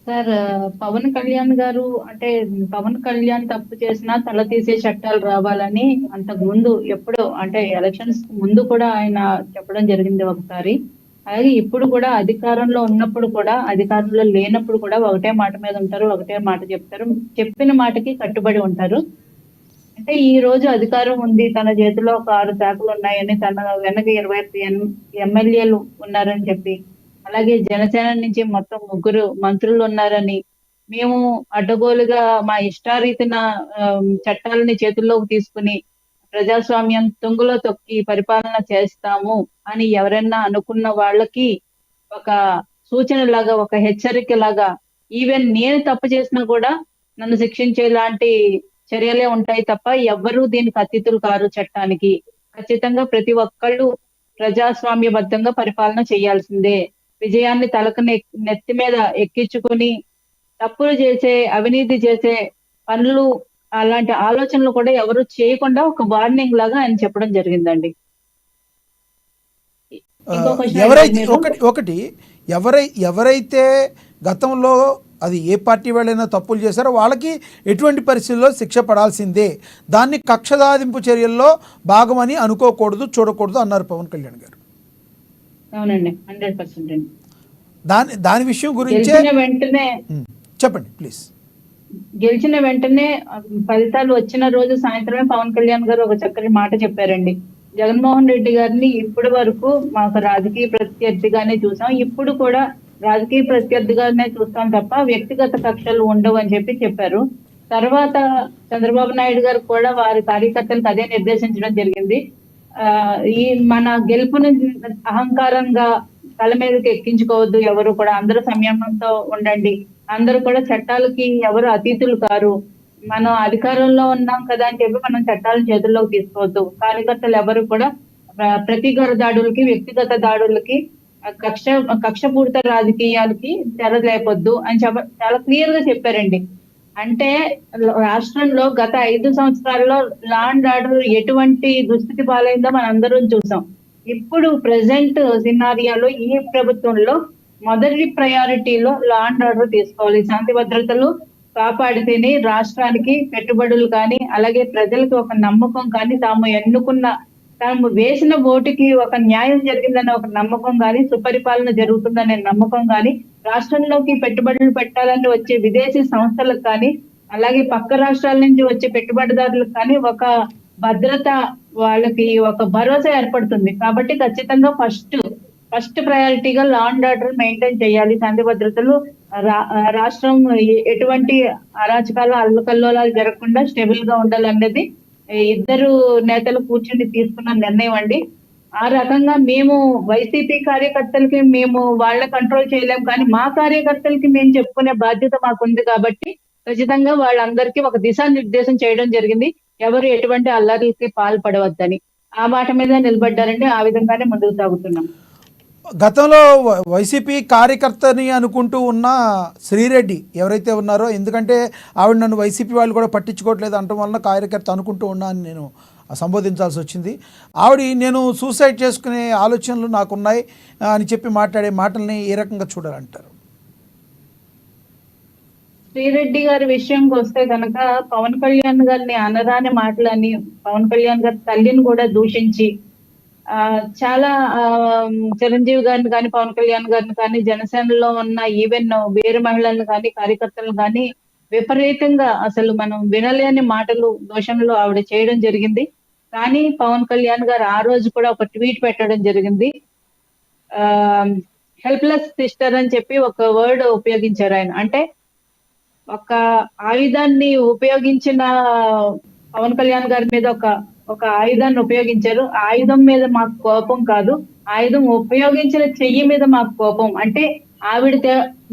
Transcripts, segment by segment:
Sir Pawan Kalyan గారు అంటే పవన్ కళ్యాణ్ తప్పు చేసినా తల తీసే చట్టాలు రావాలని అంతకు ముందు ఎప్పుడో అంటే ఎలక్షన్స్ ముందు కూడా ఆయన చెప్పడం జరిగింది ఒకసారి. అలాగే ఇప్పుడు కూడా అధికారంలో ఉన్నప్పుడు కూడా అధికారంలో లేనప్పుడు కూడా ఒకటే మాట మీద ఉంటారు, ఒకటే మాట చెప్తారు, చెప్పిన మాటకి కట్టుబడి ఉంటారు. అంటే ఈ రోజు అధికారం ఉంది, తన చేతిలో ఒక 6 శాఖలు ఉన్నాయని, తన వెనక 25 ఎమ్మెల్యేలు ఉన్నారని చెప్పి, అలాగే జనసేన నుంచి మొత్తం 3 మంత్రులు ఉన్నారని, మేము అడ్డగోలుగా మా ఇష్టారీతిన చట్టాలని చేతుల్లోకి తీసుకుని ప్రజాస్వామ్యం తుంగలో తొక్కి పరిపాలన చేస్తాము అని ఎవరైనా అనుకున్న వాళ్ళకి ఒక సూచనలాగా, ఒక హెచ్చరిక లాగా, ఈవెన్ నేను తప్పు చేసినా కూడా నన్ను శిక్షించేలాంటి చర్యలే ఉంటాయి తప్ప ఎవ్వరూ దీనికి అతిథులు కారు చట్టానికి. ఖచ్చితంగా ప్రతి ఒక్కళ్ళు ప్రజాస్వామ్యబద్ధంగా పరిపాలన చేయాల్సిందే. విజయాన్ని తలకు నెత్తి మీద ఎక్కించుకుని తప్పులు చేసే, అవినీతి చేసే పనులు, అలాంటి ఆలోచనలు కూడా ఎవరు చేయకుండా ఒక వార్నింగ్ లాగా ఆయన చెప్పడం జరిగిందండి. ఇంకో క్వశ్చన్ అడిగారు ఎవరైతే మీరు. ఒకటి ఎవరైతే గతంలో అది ఏ పార్టీ వాళ్ళైనా తప్పులు చేశారో వాళ్ళకి ఎటువంటి పరిస్థితుల్లో శిక్ష పడాల్సిందే, దాన్ని కక్ష సాధింపు చర్యల్లో భాగమని అనుకోకూడదు, చూడకూడదు అన్నారు పవన్ కళ్యాణ్ గారు. అవునండి, 100% అండి. దాని విషయం గురించే గెలిచిన వెంటనే చెప్పండి ప్లీజ్. గెలిచిన వెంటనే ఫలితాలు వచ్చిన రోజు సాయంత్రమే పవన్ కళ్యాణ్ గారు ఒక చక్కని మాట చెప్పారండి. జగన్మోహన్ రెడ్డి గారిని ఇప్పటి వరకు మాకు రాజకీయ ప్రత్యర్థిగానే చూసాం, ఇప్పుడు కూడా రాజకీయ ప్రత్యర్థిగానే చూస్తాం తప్ప వ్యక్తిగత కక్షలు ఉండవు అని చెప్పారు. తర్వాత చంద్రబాబు నాయుడు గారు కూడా వారి కార్యకర్తలకు అదే నిర్దేశించడం జరిగింది. ఆ ఈ మన గెలుపుని అహంకారంగా తల మీదకి ఎక్కించుకోవద్దు, ఎవరు కూడా అందరూ సంయమనంతో ఉండండి, అందరూ కూడా చట్టాలకి ఎవరు అతీతులు కారు, మనం అధికారంలో ఉన్నాం కదా అని చెప్పి మనం చట్టాలను చేతుల్లోకి తీసుకోవద్దు, కార్యకర్తలు ఎవరు కూడా ప్రతీకార దాడులకి, వ్యక్తిగత దాడులకి, కక్ష కక్షపూరిత రాజకీయాలకి తెర లేపొద్దు అని చాలా క్లియర్ గా చెప్పారండి. అంటే రాష్ట్రంలో గత 5 సంవత్సరాల్లో లా అండ్ ఆర్డర్ ఎటువంటి దుస్థితి పాలైందో మనం అందరం చూసాం. ఇప్పుడు ప్రెసెంట్ సినారియాలో ఈ ప్రభుత్వంలో మొదటి ప్రయారిటీలో లా అండ్ ఆర్డర్ తీసుకోవాలి. శాంతి భద్రతలు కాపాడితేనే రాష్ట్రానికి పెట్టుబడులు కానీ, అలాగే ప్రజలకు ఒక నమ్మకం కానీ, తాము వేసిన ఓటుకి ఒక న్యాయం జరిగిందనే ఒక నమ్మకం కానీ, సుపరిపాలన జరుగుతుందనే నమ్మకం కానీ, రాష్ట్రంలోకి పెట్టుబడులు పెట్టాలని వచ్చే విదేశీ ప్రయత్నాలకు కానీ, అలాగే పక్క రాష్ట్రాల నుంచి వచ్చే పెట్టుబడిదారులకు కానీ ఒక భద్రత, వాళ్ళకి ఒక భరోసా ఏర్పడుతుంది. కాబట్టి ఖచ్చితంగా ఫస్ట్ ప్రయారిటీగా లా అండ్ ఆర్డర్ మెయింటైన్ చేయాలి. శాంతి భద్రతలు రాష్ట్రం ఎటువంటి అరాచకాలు, అల్లకల్లోలాలు జరగకుండా స్టేబుల్ గా ఉండాలన్నది ఇద్దరు నేతలు కూర్చుని తీసుకున్న నిర్ణయం అండి. ఆ రకంగా మేము వైసీపీ కార్యకర్తలకి మేము వాళ్ళ కంట్రోల్ చేయలేం, కానీ మా కార్యకర్తలకి మేము చెప్పుకునే బాధ్యత మాకుంది కాబట్టి ఖచ్చితంగా వాళ్ళందరికీ ఒక దిశానిర్దేశం చేయడం జరిగింది. ఎవరు ఎటువంటి అల్లర్లకి పాల్పడవద్దని ఆ మాట మీద నిలబడ్డారండి. ఆ విధంగానే ముందుకు సాగుతున్నాం. గతంలో వైసీపీ కార్యకర్తని అనుకుంటూ ఉన్న శ్రీరెడ్డి ఎవరైతే ఉన్నారో, ఎందుకంటే ఆవిడ నన్ను వైసీపీ వాళ్ళు కూడా పట్టించుకోవట్లేదు అనటం వలన కార్యకర్త అనుకుంటూ ఉన్నా అని నేను సంబోధించాల్సి వచ్చింది. ఆవిడ నేను సూసైడ్ చేసుకునే ఆలోచనలు నాకున్నాయి అని చెప్పి మాట్లాడే మాటల్ని ఏ రకంగా చూడాలంటారు? శ్రీరెడ్డి గారి విషయంకి వస్తే కనుక పవన్ కళ్యాణ్ గారిని అనరాని మాటలని, పవన్ కళ్యాణ్ గారి తల్లిని కూడా దూషించి చాలా చిరంజీవి గారిని కానీ, పవన్ కళ్యాణ్ గారిని కానీ, జనసేనలో ఉన్న ఈవెన్ వేరే మహిళలను కానీ, కార్యకర్తలను కానీ విపరీతంగా అసలు మనం వినలేని మాటలు, దోషంలో ఆవిడ చేయడం జరిగింది. కానీ పవన్ కళ్యాణ్ గారు ఆ రోజు కూడా ఒక ట్వీట్ పెట్టడం జరిగింది. హెల్ప్లెస్ సిస్టర్ అని చెప్పి ఒక వర్డ్ ఉపయోగించారు ఆయన. అంటే ఒక ఆయుధాన్ని ఉపయోగించిన పవన్ కళ్యాణ్ గారి మీద ఒక ఆయుధాన్ని ఉపయోగించారు. ఆయుధం మీద మాకు కోపం కాదు, ఆయుధం ఉపయోగించిన చెయ్యి మీద మాకు కోపం. అంటే ఆవిడ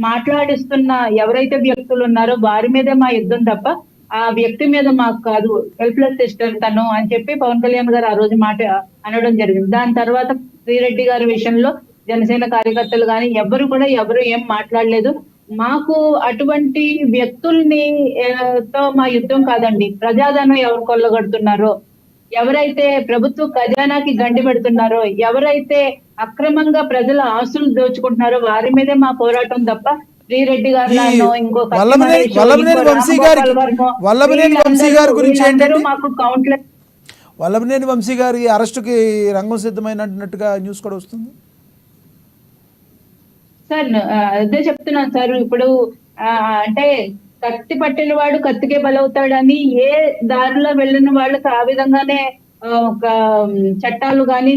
మాట్లాడిస్తున్న ఎవరైతే వ్యక్తులు ఉన్నారో వారి మీదే మా యుద్ధం తప్ప ఆ వ్యక్తి మీద మాకు కాదు, హెల్ప్లెస్ సిస్టర్ తను అని చెప్పి పవన్ కళ్యాణ్ గారు ఆ రోజు మాట అనడం జరిగింది. దాని తర్వాత శ్రీరెడ్డి గారి విషయంలో జనసేన కార్యకర్తలు కానీ ఎవరు ఏం మాట్లాడలేదు. మాకు అటువంటి వ్యక్తుల్ని తో మా యుద్ధం కాదండి. ప్రజాధనం ఎవరు కొల్లగొడుతున్నారో, ఎవరైతే ప్రభుత్వ ఖజానాకి గండి పెడుతున్నారో, ఎవరైతే అక్రమంగా ప్రజల ఆస్తులు దోచుకుంటున్నారో వారి మీదే మా పోరాటం తప్ప శ్రీరెడ్డి గారు ఈ ఇంకో వల్లభనేని వంశీ గారికి వల్లభనేని వంశీ గారి గురించి ఏంటంటే మాకు కౌంటర్ వల్లభనేని వంశీ గారి అరెస్టుకి రంగం సిద్ధమైనట్టుగా న్యూస్ కూడా వస్తుంది సార్. అదే చెప్తున్నాను సార్. ఇప్పుడు అంటే కత్తి పట్టిన వాడు కత్తికే బలవుతాడని ఏ దారిలో వెళ్ళిన వాళ్ళకి ఆ విధంగానే ఒక చట్టాలు గాని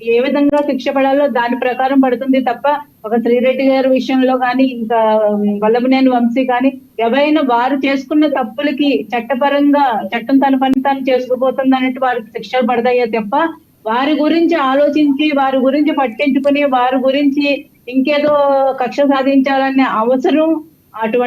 ఏ విధంగా శిక్ష పడాలో దాని ప్రకారం పడుతుంది తప్ప ఒక శ్రీరెడ్డి గారి విషయంలో కానీ ఇంకా వల్లభనేని వంశీ కానీ ఎవరైనా వారు చేసుకున్న తప్పులకి చట్టపరంగా చట్టం తన పని తాను చేసుకుపోతుంది అన్నట్టు వారికి శిక్షలు పడతాయో తప్ప వారి గురించి ఆలోచించి వారి గురించి పట్టించుకుని వారి గురించి ఇంకేదో కక్ష సాధించాలనే అవసరం అటువంటి